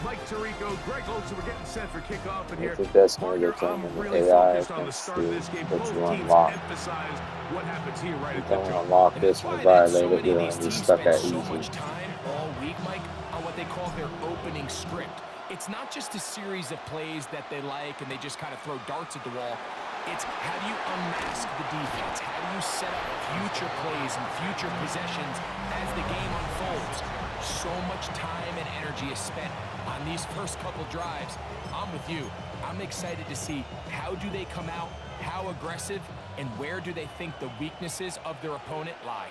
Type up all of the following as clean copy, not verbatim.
Mike Tirico, Greg Olsen, we're getting set for kickoff in here. I think that's going to Partner, get done I'm in really AI focused on the against start of this game. what Both you teams unlock. emphasize what happens here right You at the don't jump. unlock And this that's and why that so violate it, many you're of going these to be teams stuck spend at so easy. much time all week, Mike, on what they call their opening script. It's not just a series of plays that they like and they just kind of throw darts at the wall. It's how do you unmask the defense? How do you set up future plays and future possessions as the game unfolds? So much time and energy is spent on these first couple drives. I'm with you. I'm excited to see how do they come out, how aggressive, and where do they think the weaknesses of their opponent lie.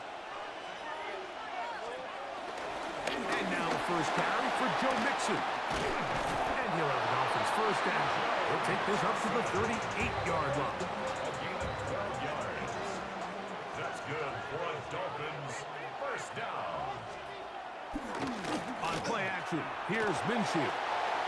And now the first carry for Joe Mixon. And he'll have the Dolphins first down. He'll take this up to the 38-yard line. A gain of 12 yards. That's good for a Dolphins first down. On play action, here's Minshew.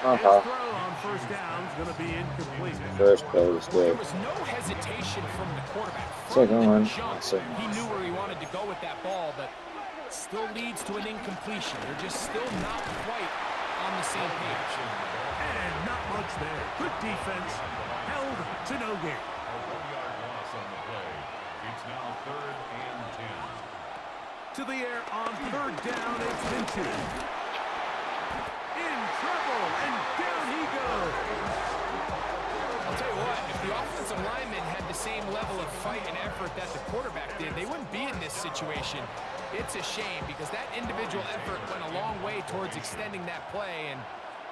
Uh-huh. His throw on first down is going to be incomplete. First play was There good. was no hesitation from the quarterback. Second one, Jump. second. He knew where he wanted to go with that ball, but still leads to an incompletion. They're just still not quite on the same page. And not much there. Good defense. Held to no gain. A 1-yard loss on the play. It's now 3rd and 10. To the air on third down, it's Minshew. In trouble, and down he goes. I'll tell you what, if the offensive lineman had the same level of fight and effort that the quarterback did, they wouldn't be in this situation. It's a shame because that individual effort went a long way towards extending that play, and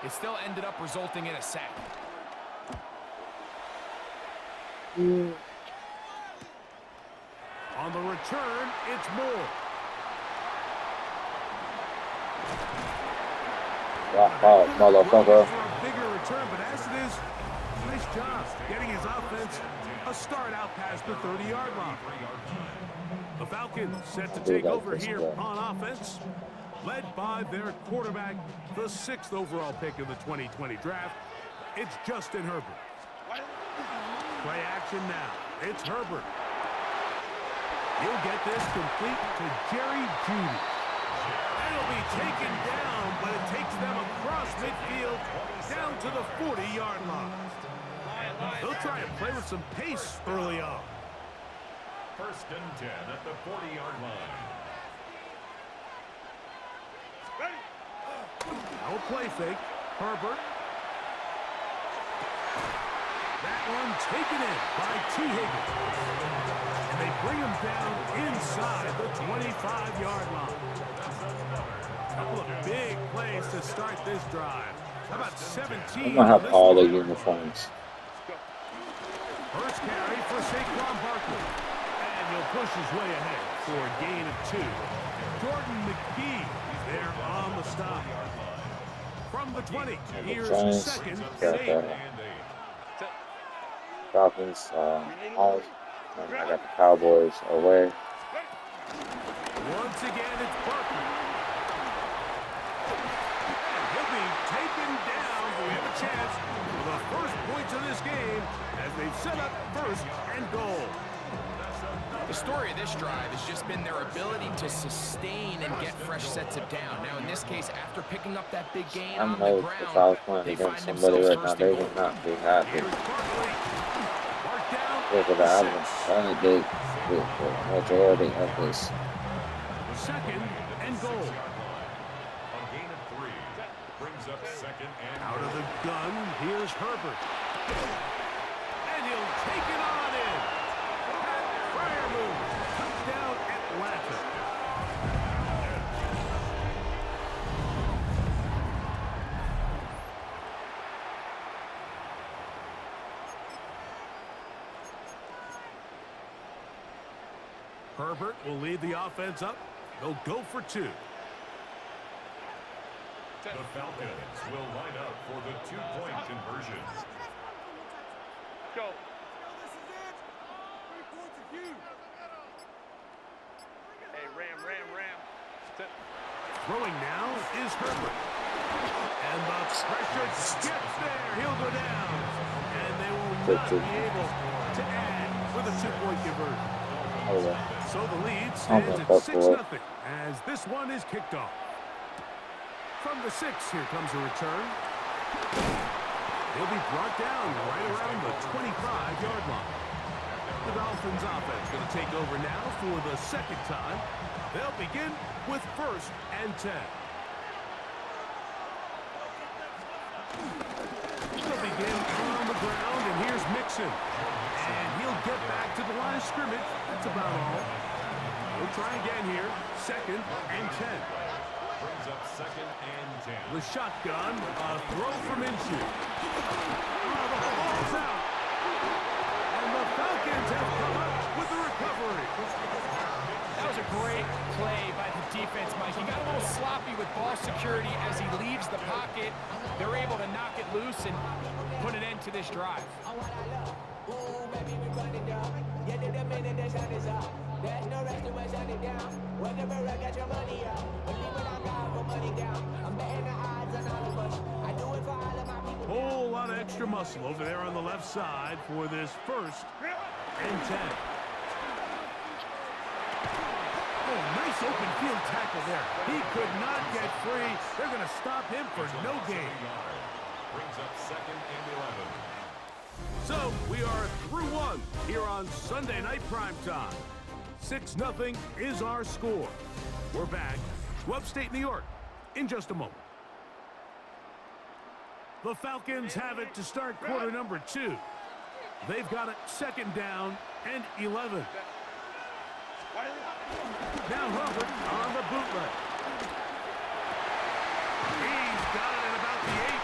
it still ended up resulting in a sack. On the return, it's Moore. Wow, motherfucker. For a bigger return, but as it is, nice job getting his offense a start out past the 30-yard line. The Falcons set to take over here on offense, led by their quarterback, the 6th overall pick of the 2020 draft. It's Justin Herbert. Play action now. It's Herbert. He'll get this complete to Jerry Jeudy. It'll be taken down, but it takes them across midfield down to the 40-yard line. They'll try and play with some pace early on. 1st and 10 at the 40-yard line. Now a play fake. Herbert. That one taken in by T. Higgins. And they bring him down inside the 25-yard line. A couple of big plays to start this drive. How about 17? I'm going to have all the uniforms. First carry for Saquon Barkley. And he'll push his way ahead for a gain of 2. Jordan McGee there on the stop. From the 20, here's the second and 8. Falcons, home. And I got the Cowboys away. Once again, it's Barkley. And he'll be taken down. We have a chance for the first points of this game as they've set up 1st and goal. The story of this drive has just been their ability to sustain and get fresh sets of down. Now, in this case, after picking up that big gain on the I know ground, if I was playing they against find somebody themselves right now, first they and would goal. not be happy. Here's Barkley. Marked down Look at at that. the 6. The majority of this. 2nd and goal. A gain of 3. Brings up 2nd and Out of the gun, here's Herbert. And he'll take it on in. Pat Fryermuth. Touchdown Atlanta. Herbert will lead the offense up. They'll go for 2. the Falcons will line up for the 2-point conversion. Go. Hey, Ram. Throwing now is Herbert. And the pressure gets there. He'll go down. And they will not be able to add with a 2-point conversion. So the lead stands at 6-0 as this one is kicked off. From the 6, here comes a return. He'll be brought down right around the 25-yard line. The Dolphins offense going to take over now for the second time. They'll begin with 1st and 10. They'll begin on the ground, and here's Mixon. And he'll get back to the line of scrimmage. That's about all. We'll try again here. 2nd and 10. Brings up 2nd and 10. The shotgun, a throw from Minshew. Oh, the ball's out. And the Falcons have come up with the recovery. That was a great play by the defense, Mike. He got a little sloppy with ball security as he leaves the pocket. They're able to knock it loose and put an end to this drive. There's no rest to my shut it down. Whenever I got your money out, when people don't got for money down, I'm betting the odds on all of us. I do it for all of my people. Whole lot of extra muscle over there on the left side for this 1st and 10. Oh, nice open field tackle there. He could not get free. They're going to stop him for no gain. Brings up 2nd and 11. So we are through 1 here on Sunday Night Primetime. 6-0 is our score. We're back to upstate New York in just a moment. The Falcons have it to start quarter number 2. They've got it 2nd down and 11. Now Herbert on the bootleg. He's got it at about the 8.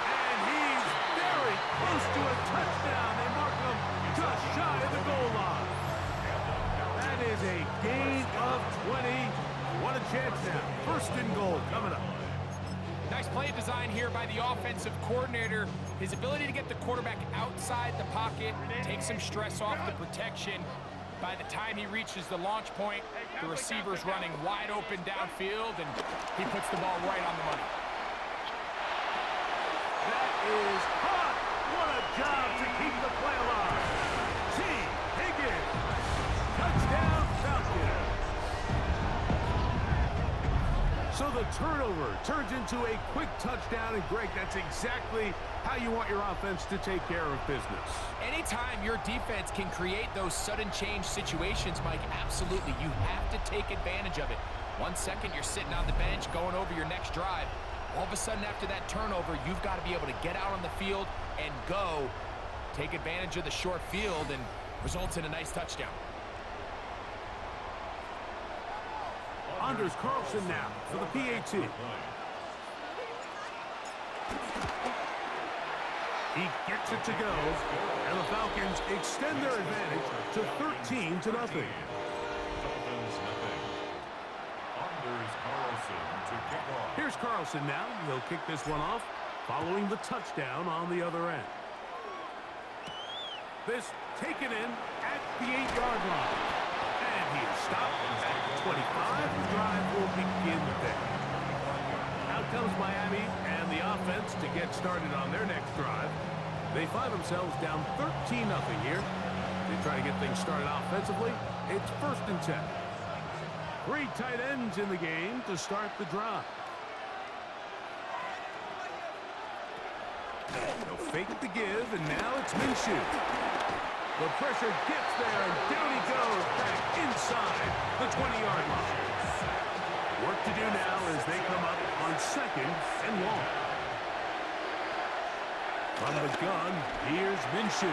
And he's very close to a touchdown. They mark him just shy of the goal line. That is a gain of 20. What a chance now. 1st and goal coming up. Nice play design here by the offensive coordinator. His ability to get the quarterback outside the pocket, take some stress off the protection. By the time he reaches the launch point, the receiver's running wide open downfield, and he puts the ball right on the money. That is hot. What a job to keep the play alive. T. Higgins. Touchdown, Falcons. So the turnover turns into a quick touchdown, and Greg, that's exactly how you want your offense to take care of business. Anytime your defense can create those sudden change situations, Mike, absolutely, you have to take advantage of it. 1 second, you're sitting on the bench, going over your next drive. All of a sudden, after that turnover, you've got to be able to get out on the field and go, take advantage of the short field, and results in a nice touchdown. Anders Carlson now for the PAT. He gets it to go, and the Falcons extend their advantage to 13-0. Dolphins 0. Anders Carlson to kick off. Here's Carlson now. He'll kick this one off following the touchdown on the other end. This taken in at the 8-yard line. And he is stopped at 25. The drive will begin there. Out comes Miami and the offense to get started on their next drive. They find themselves down 13-0 here. They try to get things started offensively. It's 1st and 10. 3 tight ends in the game to start the drive. They'll fake the give, and now it's Minshew. The pressure gets there, and down he goes back inside the 20-yard line. Work to do now as they come up on 2nd and long. From the gun, here's Minshew.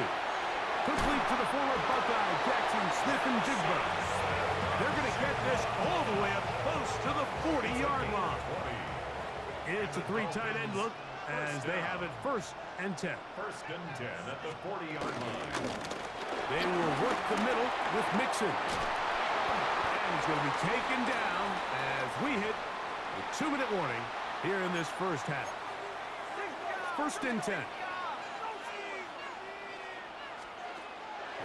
Complete to the former Buckeye, Jackson Smith-Njigba. They're going to get this all the way up close to the 40-yard line. It's a 3 tight end look as they have it 1st and 10. 1st and 10 at the 40-yard line. They will work the middle with Mixon. And he's going to be taken down as we hit the 2-minute warning here in this first half. 1st and 10.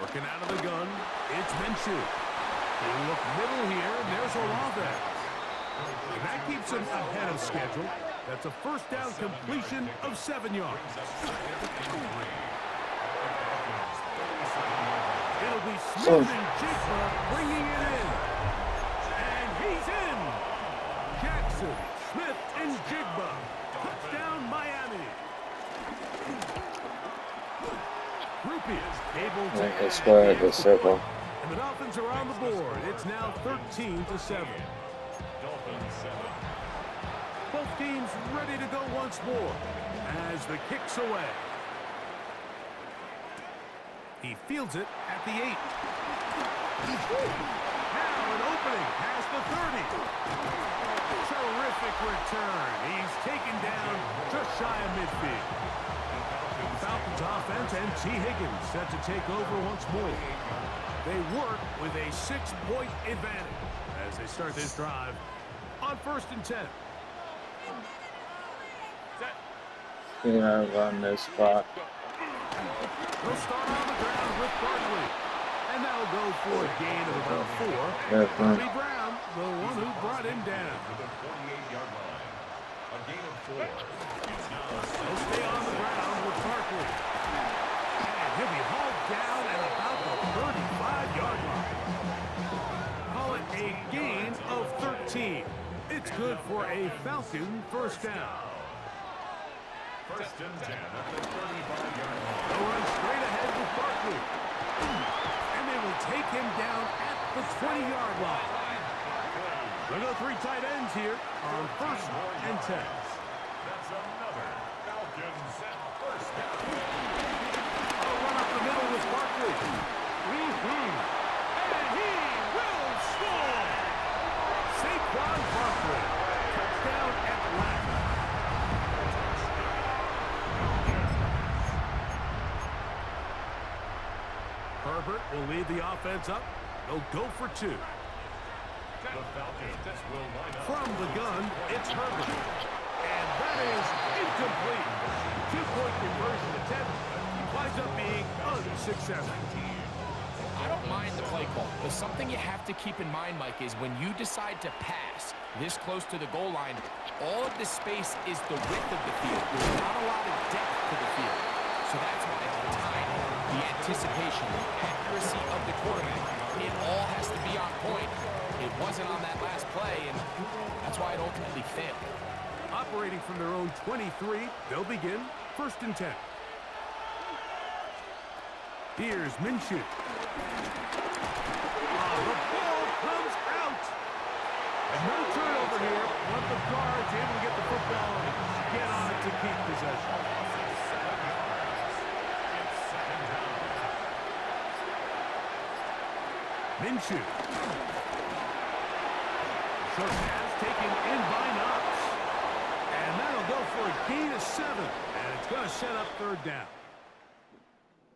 Working out of the gun, it's Minshew. They look middle here, and there's Olave. And that keeps him ahead of schedule. That's a 1st down completion of 7 yards. It'll be Smith-Njigba bringing it in. And he's in. Jackson Smith and Jigba. Touchdown, Miami. Groupie able to Like a add square, the the extra circle. point. And the Dolphins are on the board. It's now 13-7. Dolphins 7. Both teams ready to go once more as the kick's away. He fields it at the 8. Now an opening past the 30. Terrific return. He's taken down just shy of midfield. Falcons offense and T. Higgins set to take over once more. They work with a 6-point advantage as they start this drive on 1st and 10. You know, run this spot. He'll start on the ground with Barkley. And that'll go for a gain of about 4. Barkley Brown, the one who brought him down. To the 48-yard line. A gain of 4. It's now He'll stay on the ground with Barkley. And he'll be hauled down at about the 35-yard line. Call it a gain of 13. It's good for a Falcon first down. 1st and 10 at the 35-yard line. They'll run straight ahead with Barkley. And they will take him down at the 20-yard line. We'll go 3 tight ends here on 1st and 10. That's another Falcons at 1st down. They'll run up the middle with Barkley. And he will score! Saquon Barkley. Touchdown Atlanta. Herbert will lead the offense up. They'll go for 2. The Falcons will line up. From the gun, it's Herbert. And that is incomplete. 2-point conversion attempt winds up being unsuccessful. I don't mind the play call, but something you have to keep in mind, Mike, is when you decide to pass this close to the goal line, all of this space is the width of the field. There's not a lot of depth to the field. So that's why the timing, the anticipation, the accuracy of the quarterback, it all has to be on point. It wasn't on that last play, and that's why it ultimately failed. Operating from their own 23, they'll begin 1st and 10. Here's Minshew. The ball comes out. And no turnover here. One of the guards able to get the football and get on it to keep possession. Minshew. Short pass taken in by Knox. And that'll go for a gain of 7. And it's going to set up 3rd down.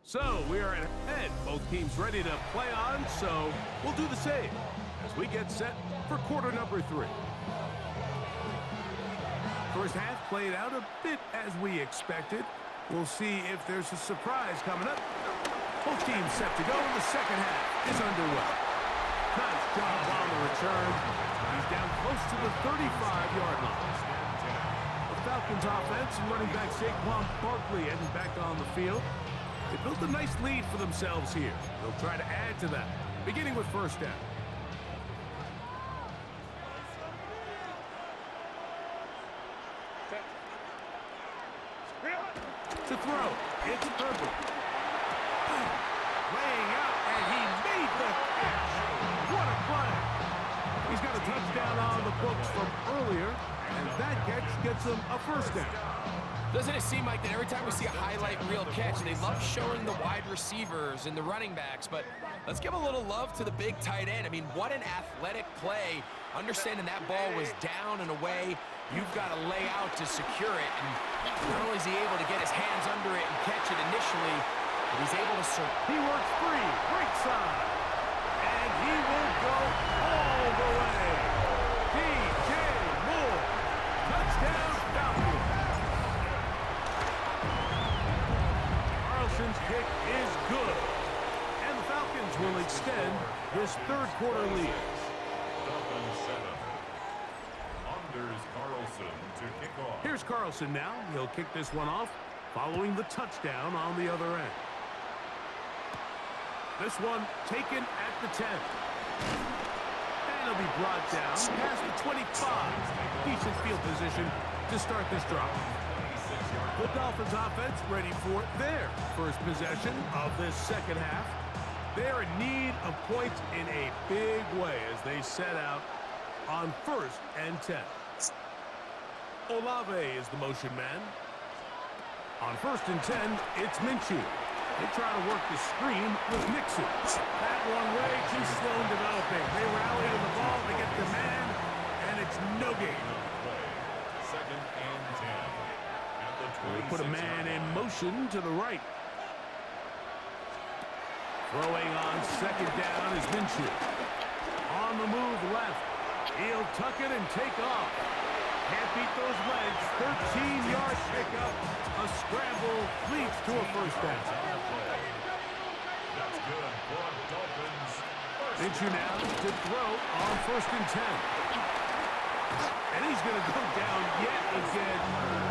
So we are ahead. Both teams ready to play on, so we'll do the same as we get set for quarter number 3. First half played out a bit as we expected. We'll see if there's a surprise coming up. Both teams set to go, and the second half is underway. Nice job on the return. He's down close to the 35-yard line. The Falcons offense and running back Saquon Barkley heading back on the field. They built a nice lead for themselves here. They'll try to add to that, beginning with 1st down. To throw, it's Herbert. Laying out, and he made the catch. What a play. He's got a touchdown on the books from earlier, and that catch gets him a 1st down. Doesn't it seem like that every time we see a highlight reel catch, they love showing the wide receivers and the running backs, but let's give a little love to the big tight end. I mean, what an athletic play. Understanding that ball was down and away, you've got to lay out to secure it. And not only is he able to get his hands under it and catch it initially, but he's able to serve. He works free, right side, and he will go all the way. DJ Moore, touchdown Falcons. Carlson's kick is good, and the Falcons will extend this 3rd quarter lead. Dolphins 7. Anders Carlson to kick off. Here's Carlson now. He'll kick this one off following the touchdown on the other end. This one taken at the 10. And That'll be brought down past the 25. Decent field position to start this drive. The Dolphins offense ready for their first possession of this second half. They're in need of points in a big way as they set out on 1st and 10. Olave is the motion man. On 1st and 10, it's Minshew. They try to work the screen with Nixon. That one way too slow in developing. They rally on the ball, they get the man, and it's no gain. Second and 10. At the They put a man in motion to the right. Throwing on 2nd down is Minshew. On the move left. He'll tuck it and take off. Can't beat those legs. 13-yard pickup. A scramble leads to a first down. That's good for Dolphins. Minshew now to throw on 1st and 10. And he's going to go down yet again.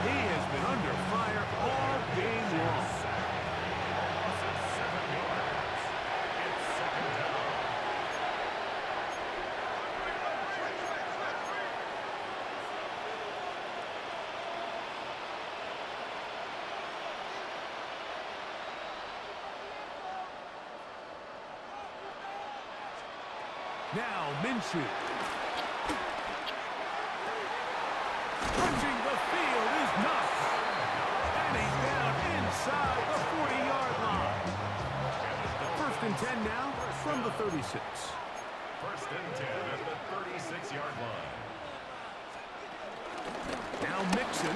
He has been under fire all game long. Now Minshew. Stretching the field is Knox. And he's down inside the 40-yard line. 1st and 10 now from the 36. 1st and 10 at the 36-yard line. Now Mixon.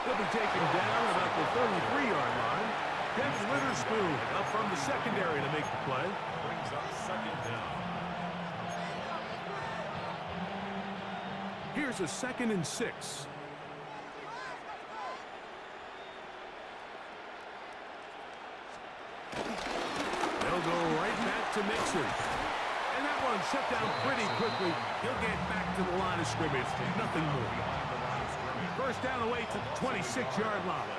He'll be taken down about the 33-yard line. Devin Witherspoon up from the secondary to make the play. Brings up 2nd down. Here's a 2nd and 6. They'll go right back to Mixon. And that one shut down pretty quickly. He'll get back to the line of scrimmage. Nothing more. 1st down away to the 26-yard line.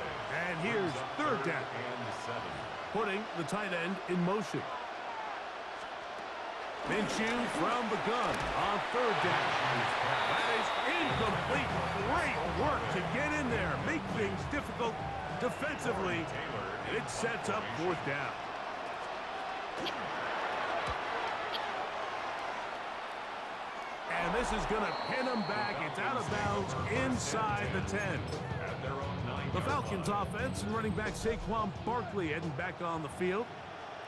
And here's 3rd down. Putting the tight end in motion. Minshew from the gun on 3rd down. That is incomplete. Great work to get in there. Make things difficult defensively. It sets up 4th down. And this is going to pin him back. It's out of bounds inside the 10. The Falcons offense and running back Saquon Barkley heading back on the field.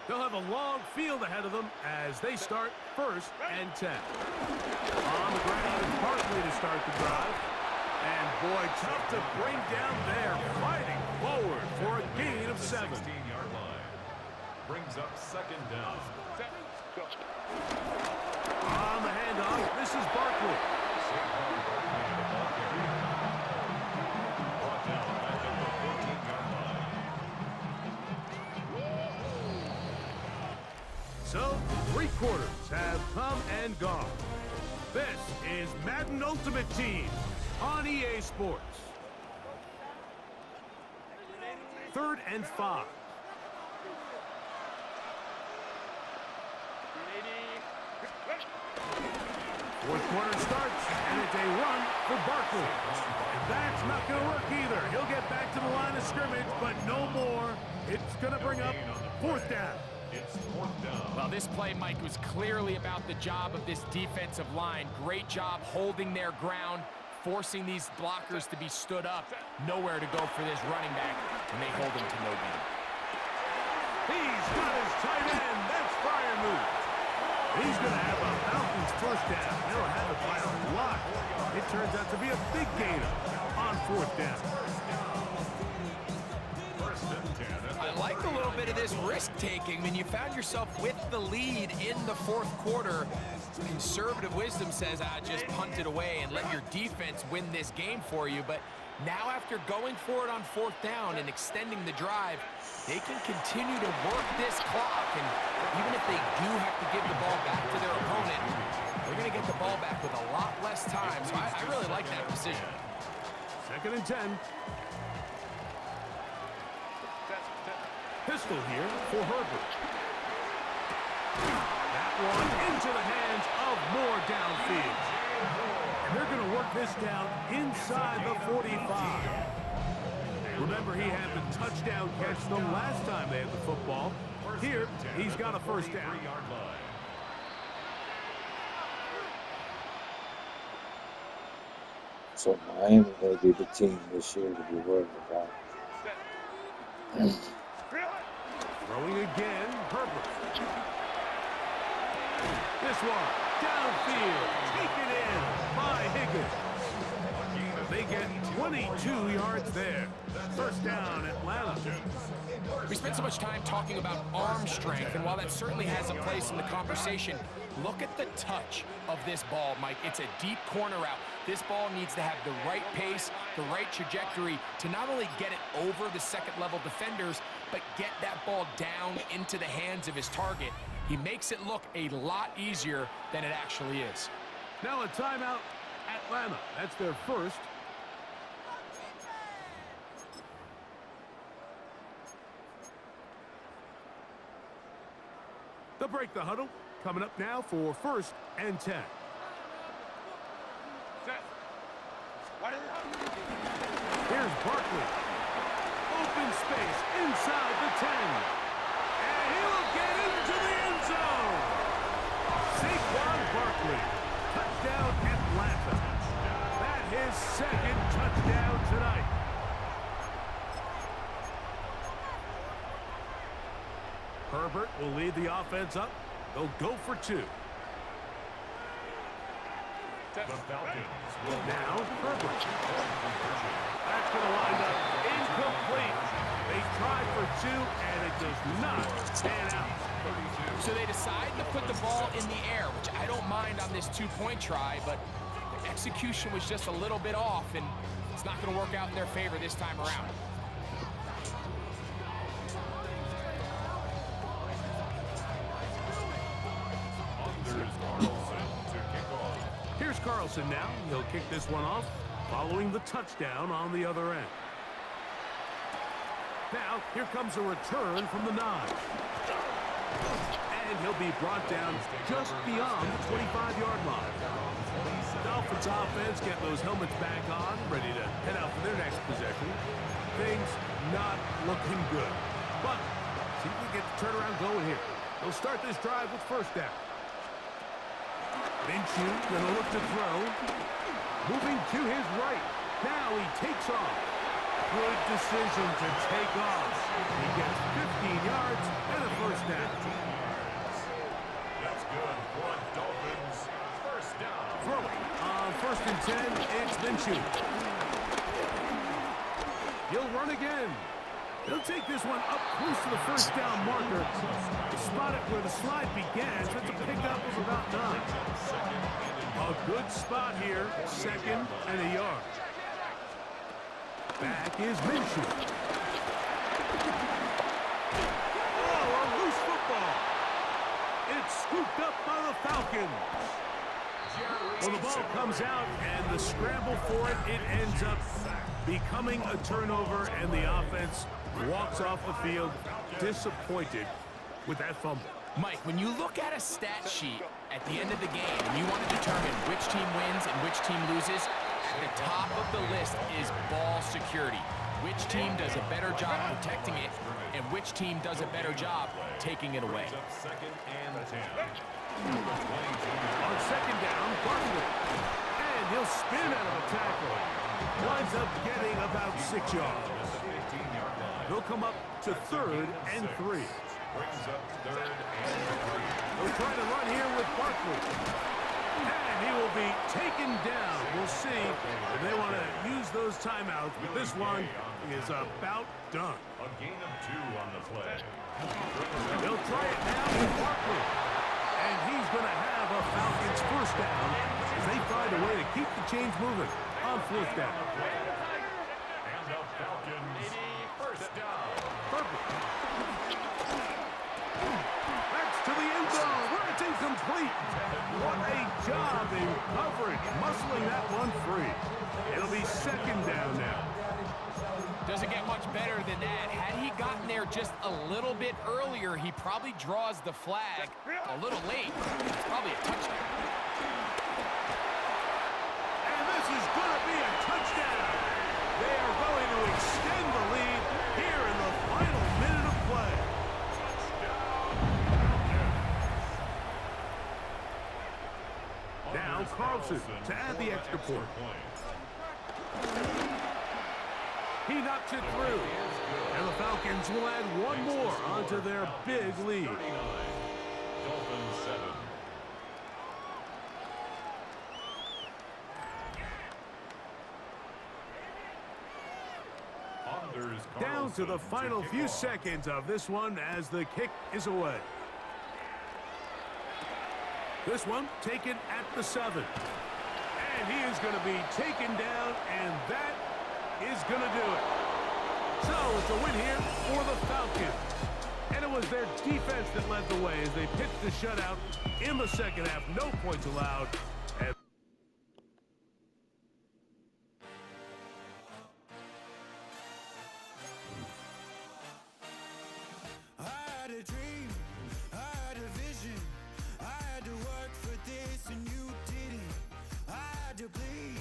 They'll have a long field ahead of them as they start 1st and 10. On the ground, it's Barkley to start the drive. And boy, tough to bring down there. Fighting forward for a gain of 7. 16-yard line. Brings up 2nd down. On the handoff, this is Barkley. Brought down back at the 14-yard line. So, 3 quarters have come and gone. This is Madden Ultimate Team on EA Sports. 3rd and 5. Fourth quarter starts, and it's a run for Barkley. And that's not going to work either. He'll get back to the line of scrimmage, but no more. It's going to bring up 4th down. It's 4th down. Well, this play, Mike, was clearly about the job of this defensive line. Great job holding their ground, forcing these blockers to be stood up. Nowhere to go for this running back, and they hold him to no gain. He's got his tight end. That's fire move. He's going to have a Falcons 1st down. They'll have it by a lot. It turns out to be a big gain on 4th down. 1st and 10. I like a little bit of this risk-taking. When you found yourself with the lead in the 4th quarter, conservative wisdom says, just punt it away and let your defense win this game for you. But now after going for it on 4th down and extending the drive, they can continue to work this clock. And even if they do have to give the ball back to their opponent, they're going to get the ball back with a lot less time. So I really like that decision. 2nd and 10. Pistol here for Herbert. That that one into the hands of more downfield. And they're going to work this down inside the 45. Remember, he had the touchdown catch the last time they had the football. Here, he's got a first down. So Miami may be the team this year to be worried about. Throwing again, Herbert. This one, downfield, taken in by Higgins. They get 22 yards there. First down, Atlanta. We spent so much time talking about arm strength, and while that certainly has a place in the conversation, look at the touch of this ball, Mike. It's a deep corner route. This ball needs to have the right pace, the right trajectory to not only get it over the second-level defenders, but get that ball down into the hands of his target. He makes it look a lot easier than it actually is. Now a timeout, Atlanta. That's their first. They'll break the huddle. Coming up now for 1st and 10. Here's Barkley. Open space inside the 10. And he'll get into the end zone. Saquon Barkley. Touchdown Atlanta. That's his second touchdown tonight. Herbert will lead the offense up. They'll go for 2. The Falcons will Now, Herbert. That's going to wind up incomplete. They tried for 2, and it does not pan out. So they decide to put the ball in the air, which I don't mind on this 2-point try, but the execution was just a little bit off, and it's not going to work out in their favor this time around. Here's Carlson now. He'll kick this one off, following the touchdown on the other end. Now, here comes a return from the 9. And he'll be brought down just beyond the 25-yard line. Dolphins offense getting those helmets back on, ready to head out for their next possession. Things not looking good. But see if we get the turnaround going here. They'll start this drive with first down. Minshew gonna look to throw. Moving to his right. Now he takes off. Good decision to take off. He gets 15 yards and a first down. That's good for Dolphins. First down. Throwing on 1st and 10, it's Minshew. He'll run again. He'll take this one up close to the first down marker. Spot it where the slide began, so it's a pickup of about 9. A good spot here, 2nd and a yard. Back is Minshew. Oh, a loose football. It's scooped up by the Falcons. Well, the ball comes out, and the scramble for it, it ends up becoming a turnover, and the offense walks off the field disappointed with that fumble. Mike, when you look at a stat sheet at the end of the game and you want to determine which team wins and which team loses, at the top of the list is ball security. Which team does a better job protecting it and which team does a better job taking it away. Second and 10. On 2nd down, Barkley. And he'll spin out of a tackle. Winds up getting about 6 yards. He'll come up to 3rd and 3. Brings up 3rd and 3. They'll try to run here with Barkley. And he will be taken down. We'll see if they want to use those timeouts, but this one is about done. A gain of 2 on the play. They'll try it now with Barkley. And he's going to have a Falcons first down as they find a way to keep the chains moving on 4th down. And the Falcons first down. Perfect. That's to the end zone where it's incomplete. What a job in coverage, muscling that one free. It'll be 2nd down now. Doesn't get much better than that. Had he gotten there just a little bit earlier, he probably draws the flag a little late. It's probably a touchdown. And this is going to be a touchdown. They are going to extend the lead here in the final minute of play. Now Carlson to add the extra point. He knocks it through. And the Falcons will add one more onto their big lead. Dolphins 7. Down to the final few seconds of this one as the kick is away. This one taken at the 7. And he is going to be taken down, and that is going to do it. So it's a win here for the Falcons. And it was their defense that led the way as they pitched the shutout in the second half. No points allowed. And I had a dream, I had a vision, I had to work for this and you didn't. I had to bleed,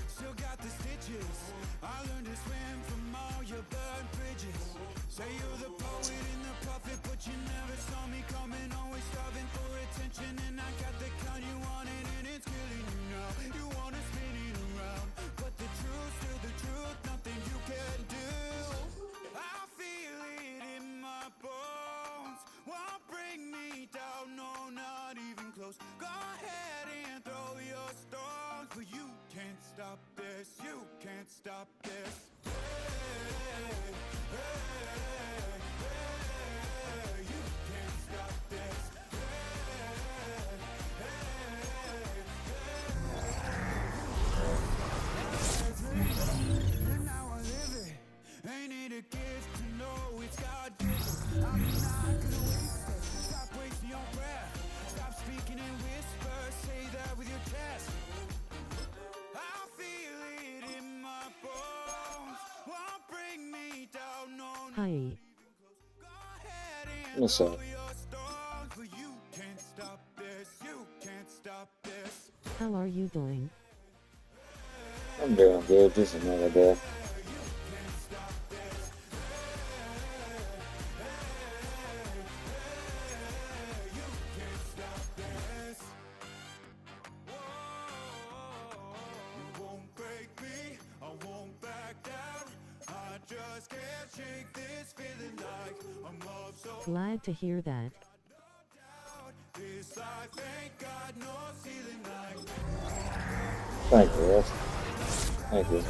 still got the stitches. I learned to swim from all your burned bridges. Say you're the poet and the prophet, but you never saw me coming. Always starving for attention, and I got the kind you wanted, and it's killing you now. You wanna spin it around, but the truth's still the truth. Nothing you can do. I feel it in my bones. Won't bring me down, no, not even close. Go ahead and throw your stones, but you can't stop this. You can't stop this. Hey, hey, hey, you can't stop this. And now I live it. Ain't it a gift to know it's God given? I'm not gonna waste it. Stop wasting your breath. Stop speaking in whispers. Say that with your chest. I feel it in my bones. Won't bring me down, no, not Hi. even close. Go ahead and What's throw up? your stones, but you can't stop this. You can't stop this. How are you doing? I'm doing good. Just another day. You won't break me, I won't back down. I just can't shake this feeling like I'm love so Glad to hear that. down. This life ain't got no ceiling like. Thank you, Russ. Thank you.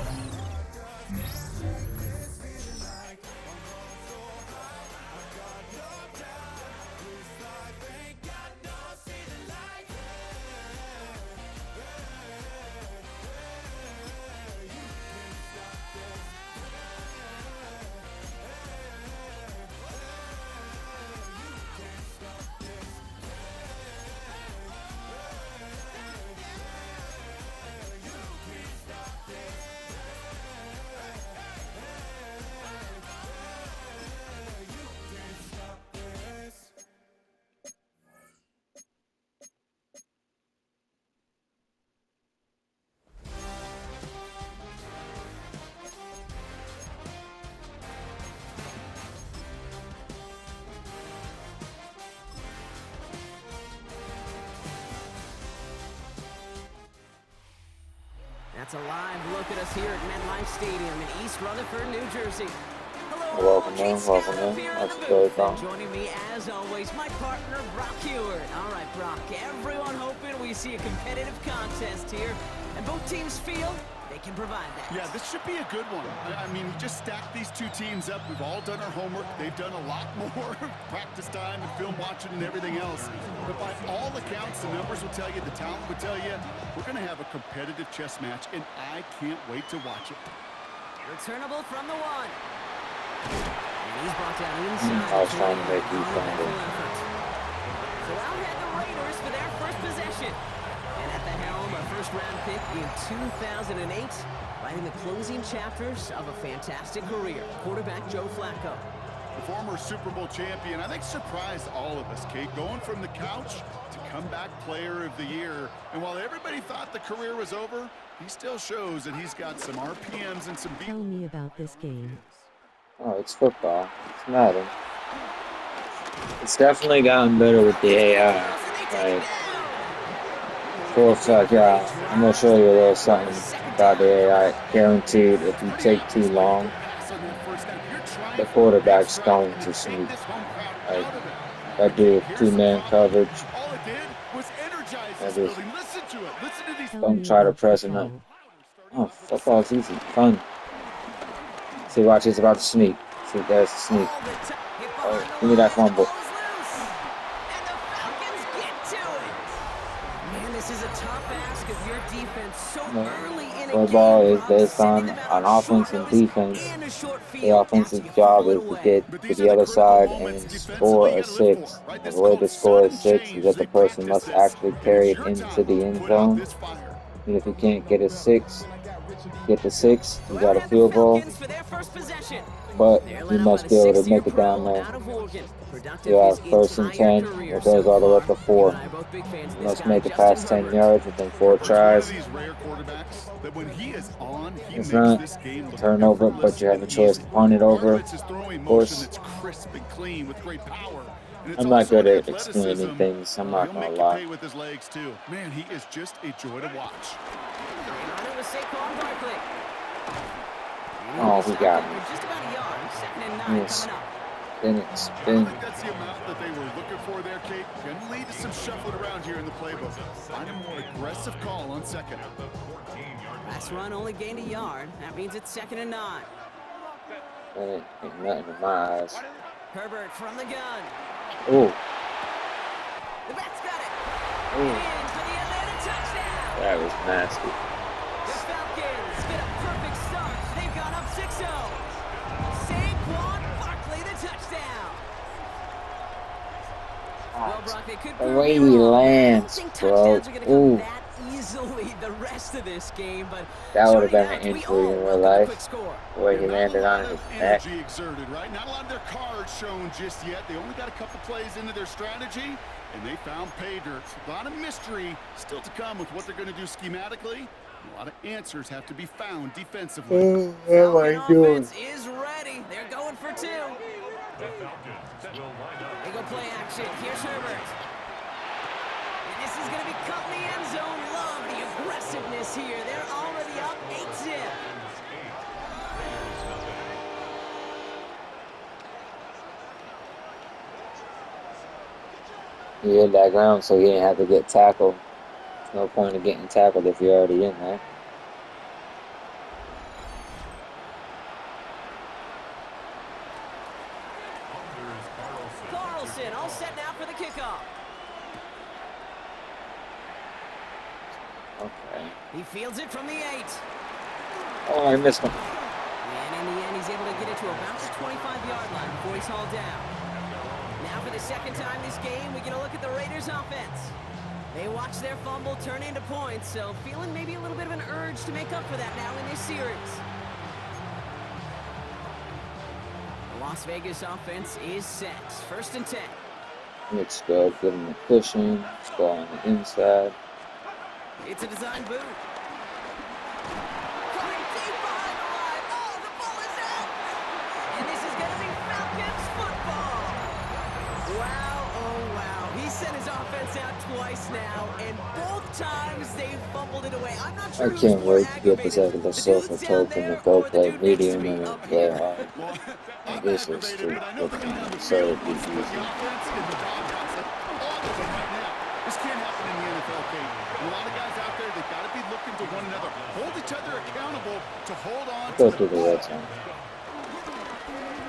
That's a live look at us here at MetLife Stadium in East Rutherford, New Jersey. Hello, Welcome Gene in, Scott welcome up in. here That's in the very booth. And fun. joining me, as always, my partner, Brock Ewert. All right, Brock, everyone hoping we see a competitive contest here, and both teams feel they can provide that. Yeah, this should be a good one. I mean, you just stack these two teams up. We've all done our homework. They've done a lot more practice time and film watching and everything else. But by all accounts, the numbers will tell you, the talent will tell you, we're going to have a competitive chess match, and I can't wait to watch it. Returnable from the one. And he's brought down inside. I was trying to make you on an find it. excellent effort. So out head the Raiders for their first possession. And at the helm, a first-round pick in 2008 by writing the closing chapters of a fantastic career. Quarterback Joe Flacco. The former Super Bowl champion, I think, surprised all of us, Kate, going from the couch to comeback player of the year. And while everybody thought the career was over, he still shows that he's got some RPMs and some... Tell me about this game. Oh, it's football. It's Madden. It's definitely gotten better with the AI. Like, for a fact, yeah, I'm gonna show you a little something about the AI. Guaranteed, if you take too long, the quarterback's going to sneak. Like, that dude, two-man coverage. I just don't try to press him up. Oh, football's easy, fun. See, watch, he's about to sneak. See, there's the sneak. Oh, give me that fumble. Football is based on offense and defense. The offensive job is to get to the other side and score a 6. And the way to score a 6 is that the person must actually carry it into the end zone. And if you can't get a 6, get the 6, you got a field goal. But you must be able to make it down there. You have 1st and 10, it goes all the way up to 4. You must make it past 10 yards within 4 tries. It's not a turnover, but you have a choice to punt it over. Of course, I'm not good at explaining things, I'm not gonna lie. Man, he is just a joy to watch. Oh, we got him. Yes. Then it's been. I think that's the amount that they were looking for there, Kate. Can lead to some shuffling around here in the playbook. Find a more aggressive call on 2nd. Last run only gained a yard. That means it's 2nd and 9. Ain't nothing in my eyes. Herbert from the gun. Oh. The back's got it. Ooh. In for the Atlanta touchdown. That was nasty. The Falcons get a perfect start. They've gone up 6-0. Saquon Barkley, the touchdown. Well, Brock, they could The way he lands, bro. Ooh. That easily the rest of this game, but that would have been an injury in real life. The way he landed on his neck. Energy exerted, right? Not a lot of their cards shown just yet. They only got a couple plays into their strategy, and they found pay dirt. A lot of mystery still to come with what they're going to do schematically. A lot of answers have to be found defensively. What am I doing? Is ready. They're going for 2. They go play action. Here's Herbert. And this is going to be caught in the end zone. Love the aggressiveness here. They're already up 8-0. He hit that ground so he didn't have to get tackled. There's no point in getting tackled if you're already in there. Carlson all set now for the kickoff. Okay. He fields it from the 8. Oh, I missed him. And in the end, he's able to get it to about the 25-yard line before he's hauled down. Now for the 2nd time this game, we get a look at the Raiders' offense. They watch their fumble turn into points, so feeling maybe a little bit of an urge to make up for that now in this series. The Las Vegas offense is set. 1st and 10. Let's go. Give him a cushion. Let's go on the inside. It's a design boot. Coming deep behind the line. Oh, the ball is out. And this is going to be Falcons football. Wow, oh wow. He sent his offense out twice now, and both times they fumbled it away. I'm not sure I can't wait to get this out of the sofa token and go play medium and then play hard. And this is too looking so confusing. This can't happen in the NFL, Kate. A lot of guys out there, they've got to be looking to one another. Hold each other accountable to hold on Go through the red zone.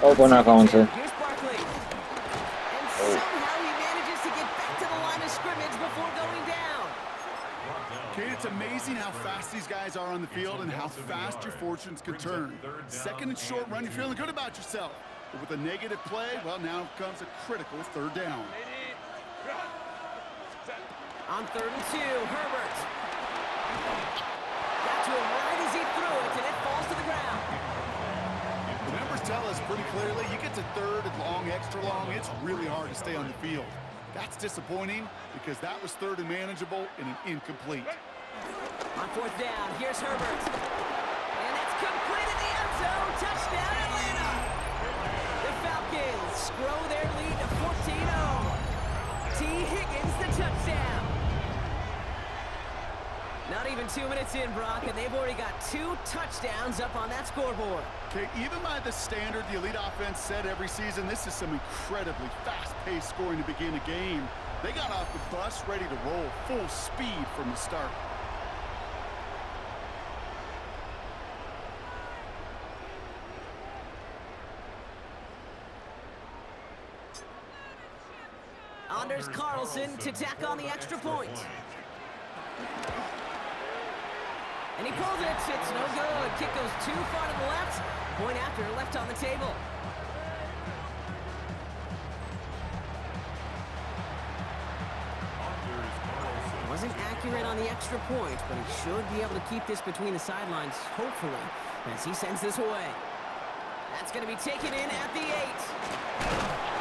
Oh, we're not going to. Here's Barkley. And somehow he manages to get back to the line of scrimmage before going down. Kate, it's amazing how fast these guys are on the field and how fast your fortunes can turn. 2nd and short run, you're feeling good about yourself. But with a negative play, well, now comes a critical 3rd down. On 3rd and 2, Herbert. Got to to him right as he threw it, and it falls to the ground. The numbers tell us pretty clearly, you get to third and long, extra long, it's really hard to stay on the field. That's disappointing because that was third and manageable and an incomplete. On fourth down, here's Herbert. And it's complete in the end zone. Touchdown, Atlanta. The Falcons grow their lead to 14-0. T. Higgins, the touchdown. Not even 2 minutes in, Brock, and they've already got 2 touchdowns up on that scoreboard. Okay, even by the standard the elite offense set every season, this is some incredibly fast-paced scoring to begin a game. They got off the bus ready to roll full speed from the start. Anders Carlson to tack on the extra point. And he pulls it. It's no good. Kick goes too far to the left. Point after, left on the table. Wasn't accurate on the extra point, but he should be able to keep this between the sidelines, hopefully, as he sends this away. That's going to be taken in at the 8.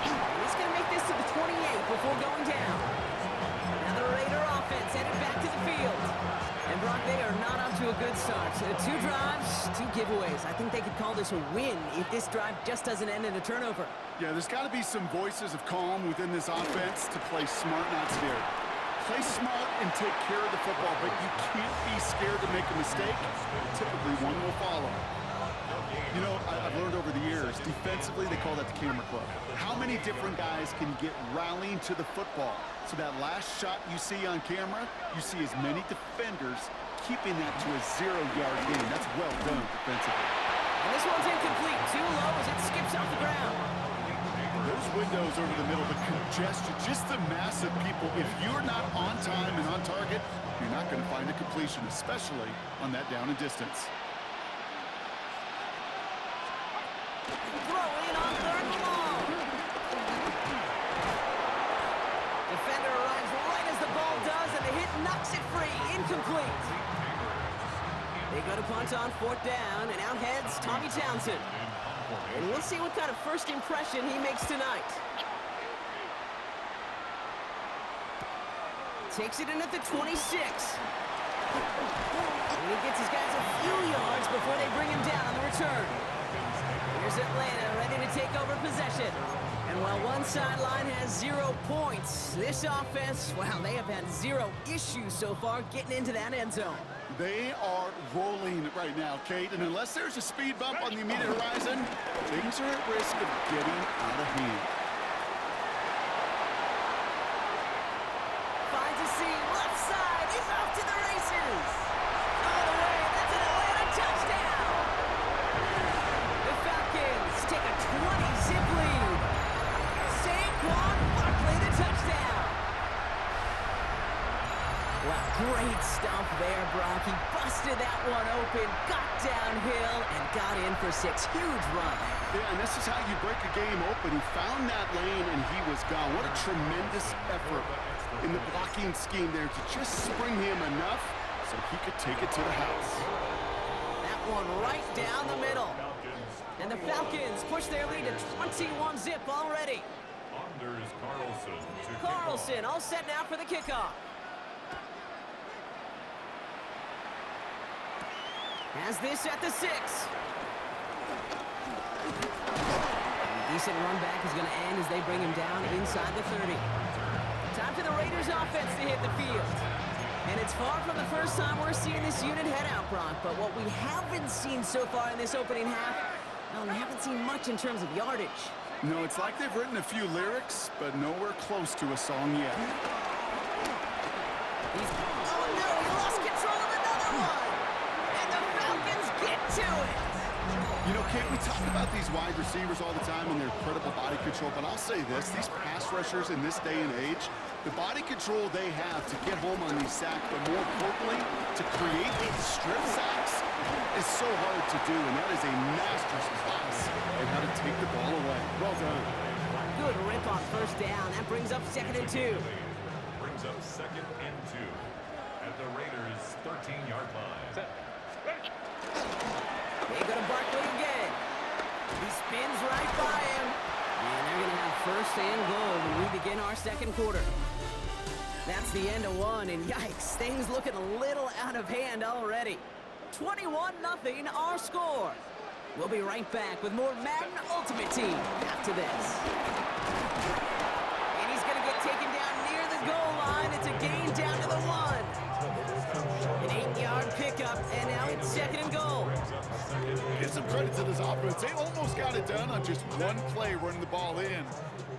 And he's going to make this to the 28 before going down. Now the Raider offense headed back to the field. And Brock, they are not off to a good start. 2 drives, 2 giveaways. I think they could call this a win if this drive just doesn't end in a turnover. Yeah, there's got to be some voices of calm within this offense to play smart, not scared. Play smart and take care of the football, but you can't be scared to make a mistake. Typically, one will follow. You know, I've learned over the years, defensively, they call that the camera club. How many different guys can get rallying to the football? So that last shot you see on camera, you see as many defenders keeping that to a 0-yard gain. That's well done defensively. And this one's incomplete. Too low as it skips off the ground. Those windows over the middle, the congestion, just the mass of people. If you're not on time and on target, you're not going to find a completion, especially on that down and distance. Throwing on third and long. Defender arrives right as the ball does, and the hit knocks it free. Incomplete. They go to punt on fourth down, and out heads Tommy Townsend. And we'll see what kind of first impression he makes tonight. Takes it in at the 26. And he gets his guys a few yards before they bring him down on the return. Here's Atlanta ready to take over possession. And while one sideline has 0 points, this offense, well, they have had 0 issues so far getting into that end zone. They are rolling right now, Kate, and unless there's a speed bump on the immediate horizon, things are at risk of getting out of hand. Finds a seam, left side, he's off to the races. All the way, that's an Atlanta touchdown. The Falcons take a 20-zip lead. Saquon Barkley, the touchdown. Wow, great stuff there, Brock. He busted that one open, got downhill, and got in for 6. Huge run. Yeah, and this is how you break a game open. He found that lane, and he was gone. What a tremendous effort in the blocking scheme there to just spring him enough so he could take it to the house. That one right down the middle. And the Falcons push their lead to 21-zip already. Anders Carlson to Carlson all set now for the kickoff. Has this at the 6. Decent run back is going to end as they bring him down inside the 30. Time for the Raiders offense to hit the field. And it's far from the first time we're seeing this unit head out, Brock. But what we haven't seen so far in this opening half, well, we haven't seen much in terms of yardage. No, it's like they've written a few lyrics, but nowhere close to a song yet. Oh no, he lost control of another one! And the Falcons get to it! You know, Kate, we talk about these wide receivers all the time and their incredible body control, but I'll say this, these pass rushers in this day and age, the body control they have to get home on these sacks, but more importantly, to create these strip sacks is so hard to do, and that is a master's class in how to take the ball away. Well done. Good rip on first down. That brings up 2nd and 2. brings up 2nd and 2 at the Raiders' 13-yard line. They go to Barkley again. He spins right by him. And they're going to have first and goal when we begin our second quarter. That's the end of one, and yikes, things looking a little out of hand already. 21-0 our score. We'll be right back with more Madden Ultimate Team after this. And he's going to get taken down near the goal line. It's a gain down to the 1. An 8-yard pickup, and now it's second and goal. Give some credit to this offense. They almost got it done on just one play running the ball in.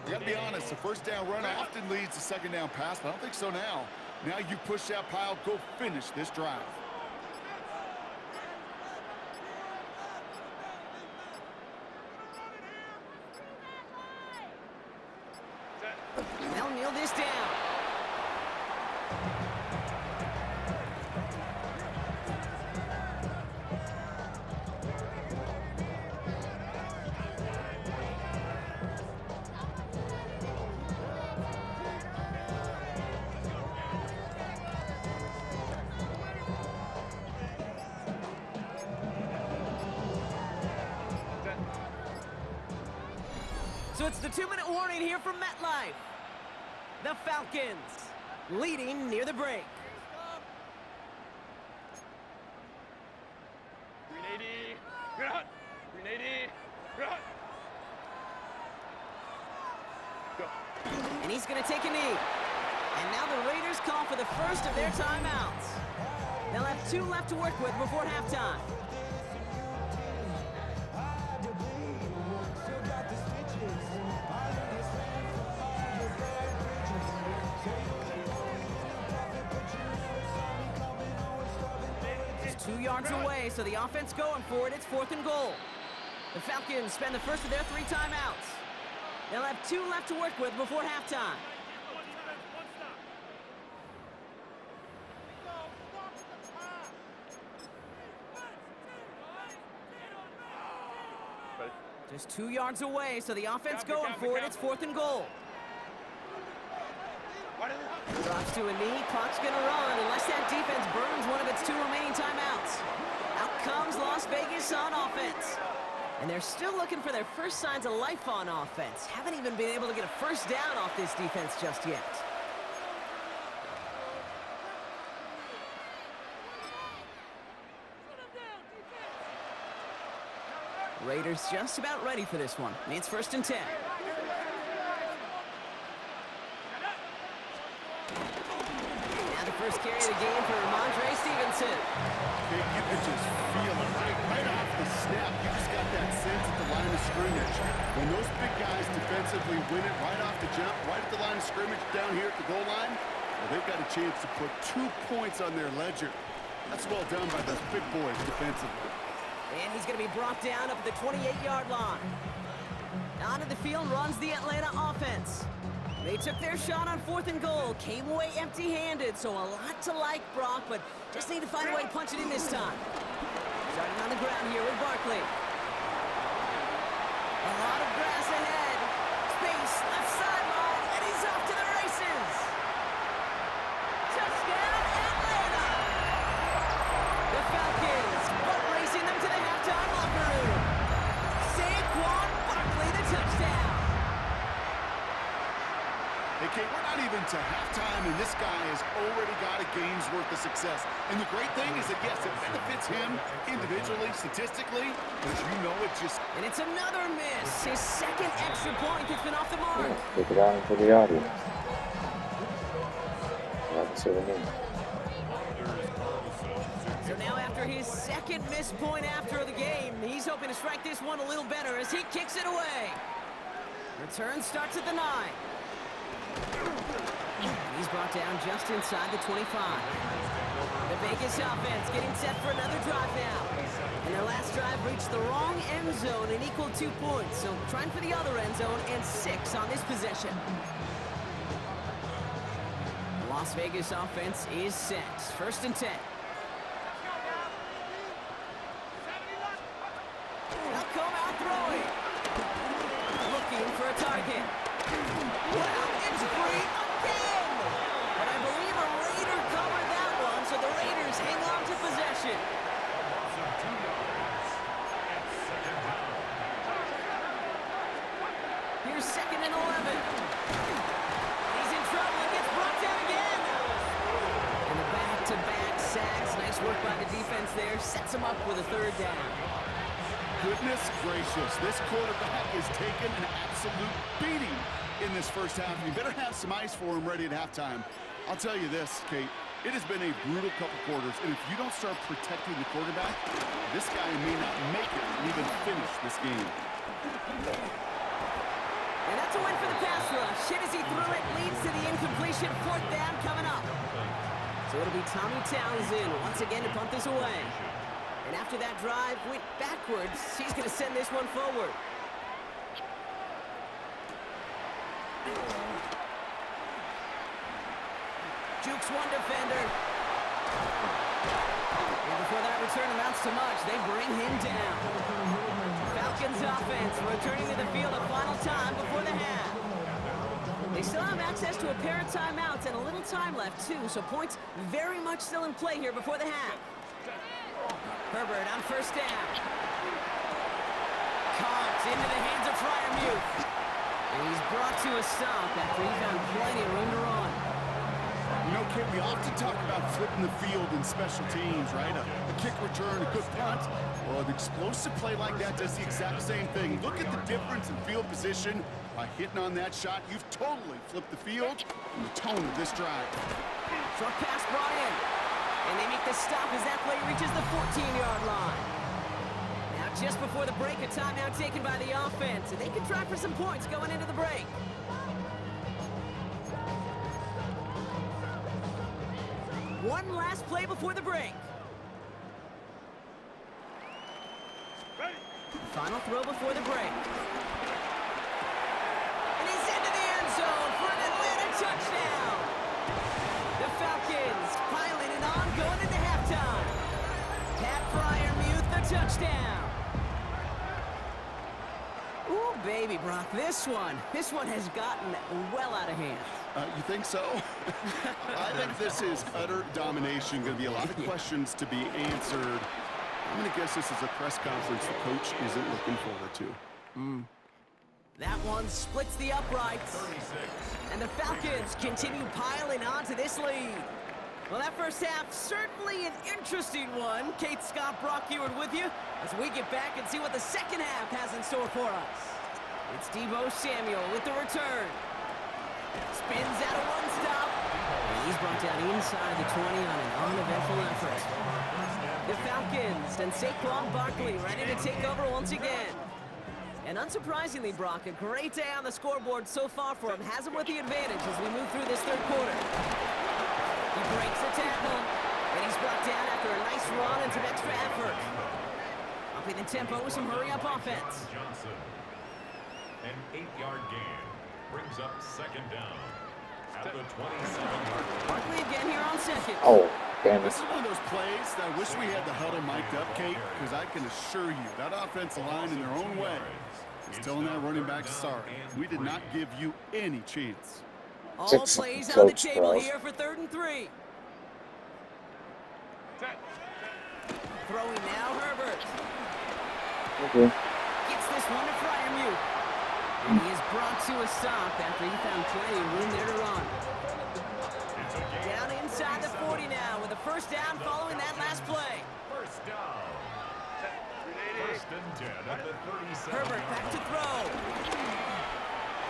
I got to be honest, the first down run often leads to second down pass, but I don't think so now. Now you push that pile, go finish this drive. They'll kneel this down. So it's the 2-minute warning here from MetLife. The Falcons leading near the break. 380. Good. 380. Good. Go. And he's going to take a knee. And now the Raiders call for the first of their timeouts. They'll have 2 left to work with before halftime. It's 2 yards away, so the offense going for it. It's 4th and goal. The Falcons spend the first of their 3 timeouts. They'll have 2 left to work with before halftime. Just 2 yards away, so the offense going for it. It's 4th and goal. Drops to a knee, clock's gonna run unless that defense burns one of its 2 remaining timeouts. Out comes Las Vegas on offense. And they're still looking for their first signs of life on offense. Haven't even been able to get a first down off this defense just yet. Raiders just about ready for this one. It's 1st and 10. Now the first carry of the game for Ramondre Stevenson. Okay, you could just feel it right off the snap. You just got that sense at the line of scrimmage. When those big guys defensively win it right off the jump, right at the line of scrimmage down here at the goal line, well, they've got a chance to put 2 points on their ledger. That's well done by those big boys defensively. And he's going to be brought down up at the 28-yard line. Onto the field runs the Atlanta offense. They took their shot on 4th and goal, came away empty-handed, so a lot to like, Brock, but just need to find a way to punch it in this time. Starting on the ground here with Barkley. A lot of grass ahead. Space, left sideline, and he's off to the races. Touchdown, Atlanta! The Falcons butt racing them to the halftime locker room. Saquon Barkley, the touchdown. Okay, we're not even to halftime, and this guy has already got a game's worth of success. And the great thing is that, yes, it benefits him individually, statistically, but you know it just... And it's another miss. His second extra point has been off the mark. Take it out into the audience. That's what I mean. So now after his second missed point after the game, he's hoping to strike this one a little better as he kicks it away. Return starts at the 9. He's brought down just inside the 25. The Vegas offense getting set for another drive now. And their last drive reached the wrong end zone and equaled 2 points. So trying for the other end zone and 6 on this possession. The Las Vegas offense is set. 1st and 10. They'll come out throwing. Looking for a target. Well, it's free again! But I believe a Raider covered that one, so the Raiders hang on to possession. here's 2nd and 11. He's in trouble and gets brought down again. And the back-to-back sacks. Nice work by the defense there. Sets him up with a 3rd down. Goodness gracious, this quarterback is taking an absolute beating in this first half. You better have some ice for him ready at halftime. I'll tell you this, Kate, it has been a brutal couple quarters, and if you don't start protecting the quarterback, this guy may not make it and even finish this game. And that's a win for the pass rush. Hit as he threw it, leads to the incompletion. 4th down coming up. So it'll be Tommy Townsend once again to punt this away. And after that drive went backwards, he's going to send this one forward. Jukes one defender. And before that return amounts to much, they bring him down. Falcons offense returning to the field a final time before the half. They still have access to a pair of timeouts and a little time left, too, so points very much still in play here before the half. Herbert on 1st down. Caught into the hands of Fryermuth. And he's brought to a stop after he found plenty of room to run. You know, Kate, we often talk about flipping the field in special teams, right? A kick return, a good punt. Well, an explosive play like that does the exact same thing. Look at the difference in field position. By hitting on that shot, you've totally flipped the field and the tone of this drive. Short pass brought in. And they make the stop as that play reaches the 14-yard line. Now, just before the break, a timeout taken by the offense. And they can try for some points going into the break. One last play before the break. Final throw before the break. And he's into the end zone for an Atlanta touchdown. The Falcons piling it on going into halftime. Pat Fryermuth, the touchdown. Ooh, baby, Brock, this one has gotten well out of hand. You think so? I think this is utter domination. Going to be a lot of questions to be answered. I'm going to guess this is a press conference the coach isn't looking forward to. That one splits the uprights. And the Falcons continue piling on to this lead. Well, that first half, certainly an interesting one. Kate, Scott, Brock Ewart with you as we get back and see what the second half has in store for us. It's Deebo Samuel with the return. Spins out of one stop. And he's brought down inside the 20 on an uneventful effort. The Falcons and Saquon Barkley ready to take over once again. And unsurprisingly, Brock, a great day on the scoreboard so far for him. Has him with the advantage as we move through this third quarter. He breaks the tackle, and he's brought down after a nice run and some extra effort. Upping the tempo with some hurry-up offense. Johnson. An 8-yard gain brings up 2nd down at the 27-yard line. Barkley again here on 2nd. Oh, damn This it. is one of those plays that I wish we had the huddle mic'd up, Kate, because I can assure you that offensive line in their own way is telling that running back, sorry, we did not give you any chance. All Six plays on the coach table throws. here for 3rd and 3. Throwing now, Herbert. Okay. Gets this one to Fryermuth. And he is brought to a stop after he found plenty of room there to run. Down inside the 40 now with a 1st down following that last play. 1st down. 1st and 10 at the 37. Herbert back to throw.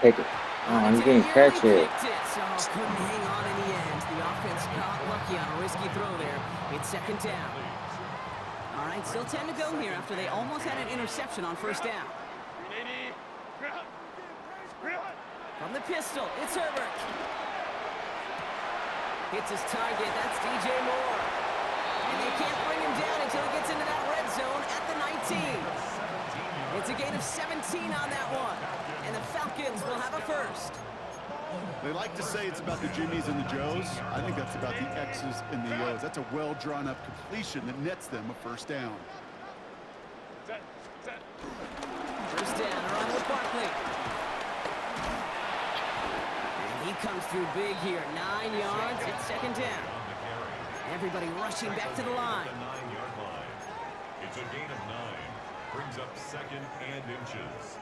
Take it. Oh, he didn't catch it. So couldn't hang on in the end. The offense got lucky on a risky throw there. It's 2nd down. All right, still 10 to go here after they almost had an interception on 1st down. From the pistol, it's Herbert. Hits his target, that's DJ Moore. And they can't bring him down until he gets into that red zone at the 19. It's a gain of 17 on that one. And the Falcons will have a 1st. They like to say it's about the Jimmies and the Joes. I think that's about the X's and the O's. That's a well-drawn up completion that nets them a 1st down. 1st down, around with Barkley. And he comes through big here, 9 yards, it's 2nd down. Everybody rushing back to the line. The 9-yard line. It's a gain of 9. Brings up 2nd and inches.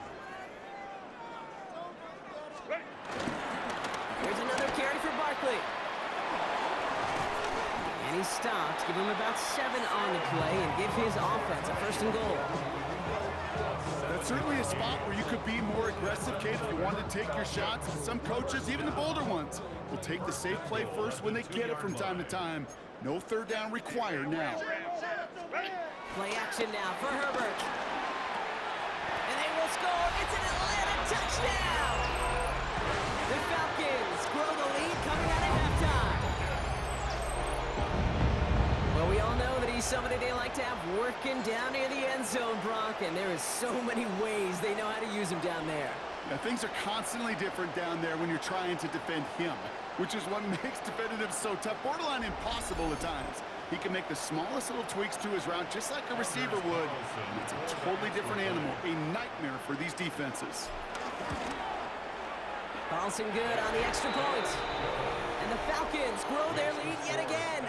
Here's another carry for Barkley. And he stopped. Give him about 7 on the play and give his offense a 1st and goal. That's certainly a spot where you could be more aggressive, Kate, if you wanted to take your shots. Some coaches, even the bolder ones, will take the safe play first when they get it from time to time. No 3rd down required now. Play action now for Herbert. And they will score. It's an Atlanta touchdown. The Falcons grow the lead coming out of halftime. Well, we all know that he's somebody they like to have working down near the end zone, Brock, and there is so many ways they know how to use him down there. Now, things are constantly different down there when you're trying to defend him, which is what makes defending him so tough, borderline impossible at times. He can make the smallest little tweaks to his route just like a receiver would. And it's a totally different animal, a nightmare for these defenses. Carlson good on the extra point. And the Falcons grow their lead yet again.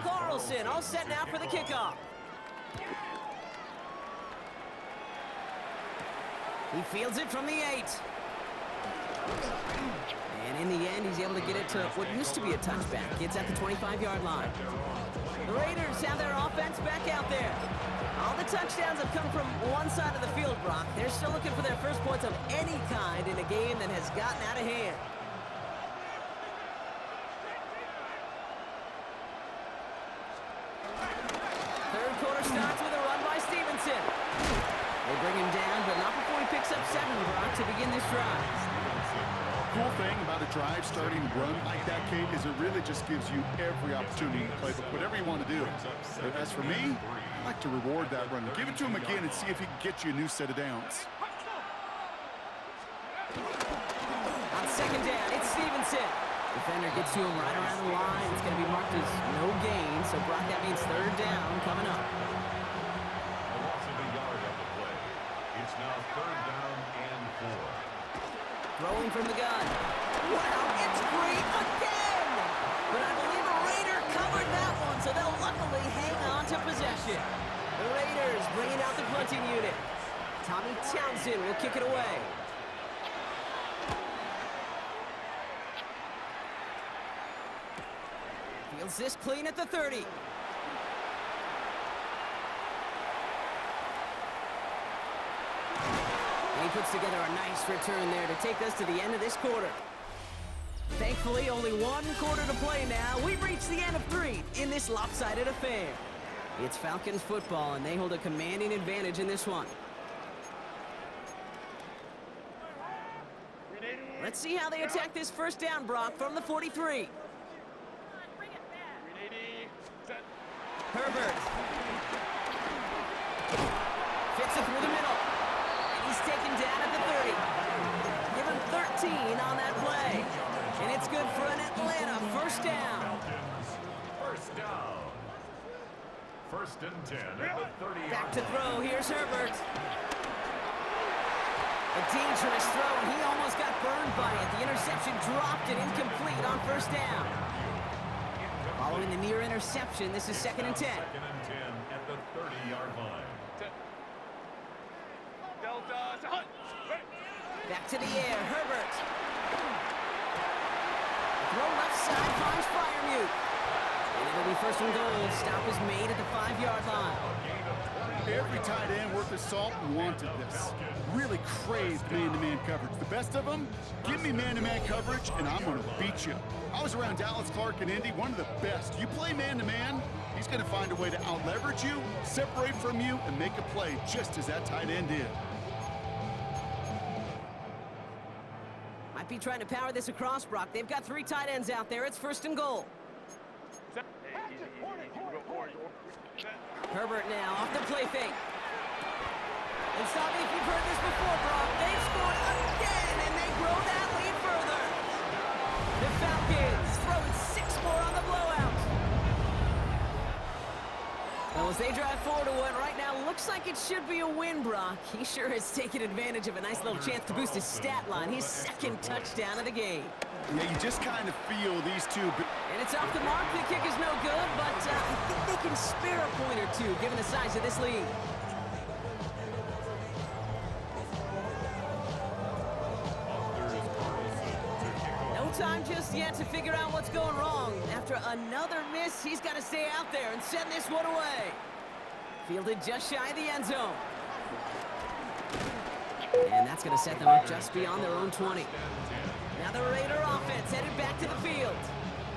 Carlson all set now for the kickoff. He fields it from the 8. And in the end, he's able to get it to what used to be a touchback. It's at the 25-yard line. The Raiders have their offense back out there. All the touchdowns have come from one side of the field, Brock. They're still looking for their first points of any kind in a game that has gotten out of hand. Third quarter starts with a run by Stevenson. They bring him down, but not before he picks up 7, Brock, to begin this drive. Cool thing about a drive starting run like that, Kate, is it really just gives you every opportunity to play whatever you want to do. But as for me, I like to reward that run. Give it to him again and see if he can get you a new set of downs. On 2nd down, it's Stevenson. Defender gets to him right around the line. It's going to be marked as no gain, so Brock, that means 3rd down coming up. A loss of a yard on the play. It's now 3rd down and 4. Throwing from the gun. Wow, it's great again! But I believe a Raider covered that one, so they'll luckily hang on to possession. The Raiders bringing out the punting unit. Tommy Townsend will kick it away. Fields this clean at the 30. And he puts together a nice return there to take us to the end of this quarter. Thankfully, only 1 quarter to play now. We've reached the end of 3 in this lopsided affair. It's Falcons football, and they hold a commanding advantage in this one. Let's see how they attack this 1st down, Brock, from the 43. Herbert. Fits it through the middle. And he's taken down at the 30. Give him 13 on that play. And it's good for an Atlanta 1st down. 1st down. 1st and 10 at the 30. Back to throw. Here's Herbert. A dangerous throw, and he almost got burned by it. The interception dropped and incomplete on 1st down. Following the near interception, this is 2nd and 10. 2nd and 10 at the 30-yard line. Back to the air, Herbert. Throw left side, finds Freiermuth. And it'll be 1st and goal. Stop is made at the 5-yard line. Every tight end worth his salt wanted this. Really craved man-to-man coverage. The best of them, give me man-to-man coverage, and I'm going to beat you. I was around Dallas Clark and Indy, one of the best. You play man-to-man, he's going to find a way to out-leverage you, separate from you, and make a play just as that tight end did. Might be trying to power this across, Brock. They've got 3 tight ends out there. It's 1st and goal. Herbert now off the play fake. And stop me if you've heard this before, Brock. They've scored again, and they grow that lead further. The Falcons throwing 6 more on the blowout. Well, as they drive forward to one right now, looks like it should be a win, Brock. He sure has taken advantage of a nice little chance to boost his stat line. His 2nd touchdown of the game. Yeah, you just kind of feel these two. And it's off the mark. The kick is no good, but I think they can spare a point or two, given the size of this lead. time just yet to figure out what's going wrong. After another miss, he's got to stay out there and send this one away. Fielded just shy of the end zone. And that's going to set them up just beyond their own 20. Now the Raider offense headed back to the field.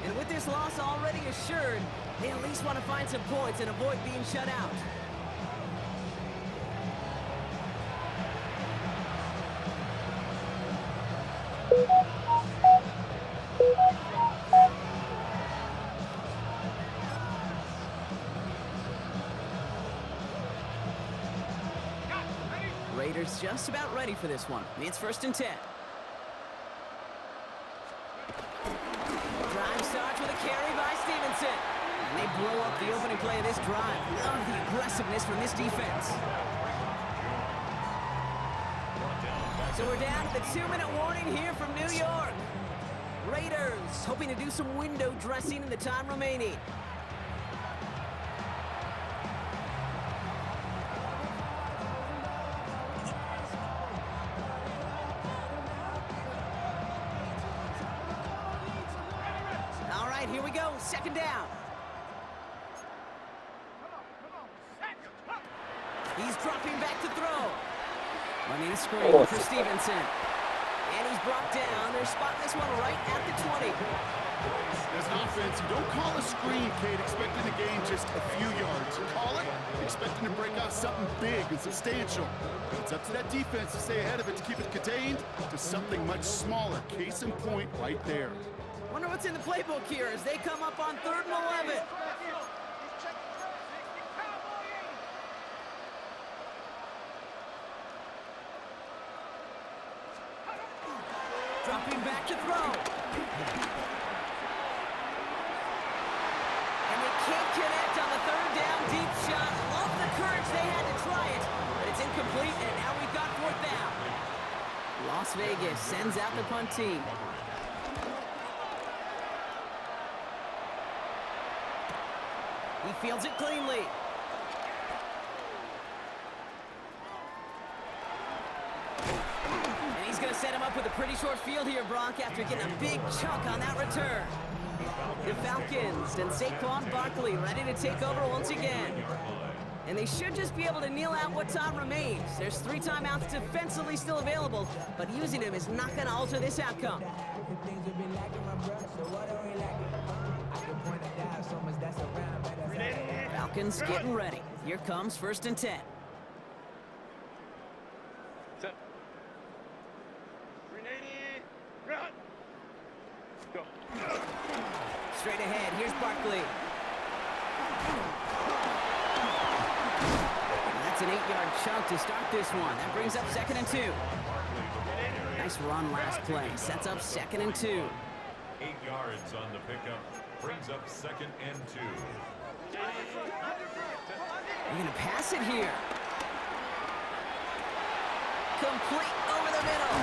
And with this loss already assured, they at least want to find some points and avoid being shut out. Raiders just about ready for this one. It's 1st and 10. Drive starts with a carry by Stevenson. And they blow up the opening play of this drive. Love the aggressiveness from this defense. So we're down to the 2-minute warning here from New York. Raiders hoping to do some window dressing in the time remaining. All right, here we go. 2nd down. He's dropping back to throw. Running a screen for Stevenson. And he's brought down. They're spotting this one right at the 20. As an offense, you don't call a screen, Kate, expecting to gain just a few yards. You call it expecting to break out something big and substantial. But it's up to that defense to stay ahead of it, to keep it contained to something much smaller. Case in point right there. Wonder what's in the playbook here as they come up on 3rd and 11. Dropping back to throw. And they can't connect on the 3rd down deep shot. Love the courage they had to try it, but it's incomplete, and now we've got 4th down. Las Vegas sends out the punt team. He fields it cleanly. And he's going to set him up with a pretty short field here, Brock, after getting a big chunk on that return. The Falcons and Saquon Barkley ready to take over once again. And they should just be able to kneel out what time remains. There's 3 timeouts defensively still available, but using them is not going to alter this outcome. Falcons getting ready. Here comes 1st and 10. Set. 380. Run. Go. Straight ahead, here's Barkley. That's an 8-yard chunk to start this one. That brings up 2nd and 2. Nice run last play. Sets up 2nd and 2. 8 yards on the pickup. Brings up 2nd and 2. They're going to pass it here. Complete over the middle.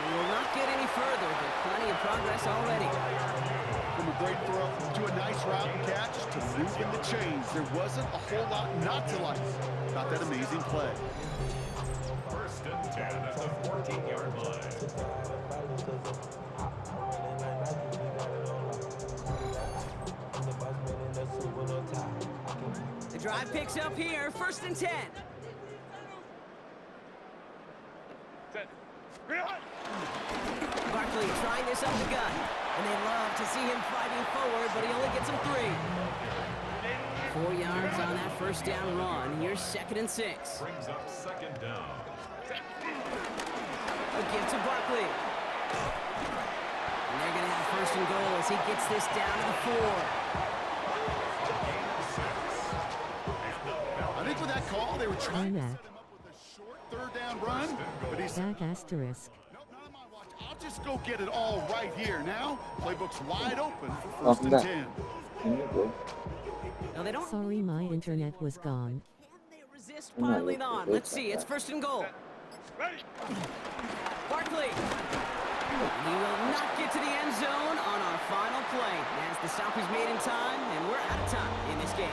We will not get any further, but plenty of progress already. From a great throw to a nice route and catch to moving the chains. There wasn't a whole lot not to like about that amazing play. 1st and 10 at the 14-yard line. The drive picks up here, 1st and 10. Set. Run. Barkley trying this up the gut, and they love to see him fighting forward, but he only gets him 3. 4 yards on that 1st down run. Here's 2nd and 6. Brings up 2nd down. A give to Barkley. And they're going to have 1st and goal as he gets this down to the 4. I think with that call, they were trying to Back. set him up with a short 3rd down run, but he's Back asterisk. nope, not on my watch. I'll just go get it all right here. Now, playbook's wide open for 1st Welcome and back. 10. No, they don't. Sorry, my internet was gone. Can they resist piling on? Let's see. It's 1st and goal. Ready. Barkley. He will not get to the end zone on our final play as the stop is made in time, and we're out of time in this game.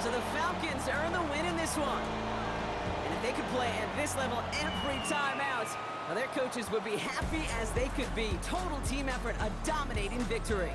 So the Falcons earn the win in this one. And if they could play at this level every time out. Now, their coaches would be happy as they could be. Total team effort, a dominating victory.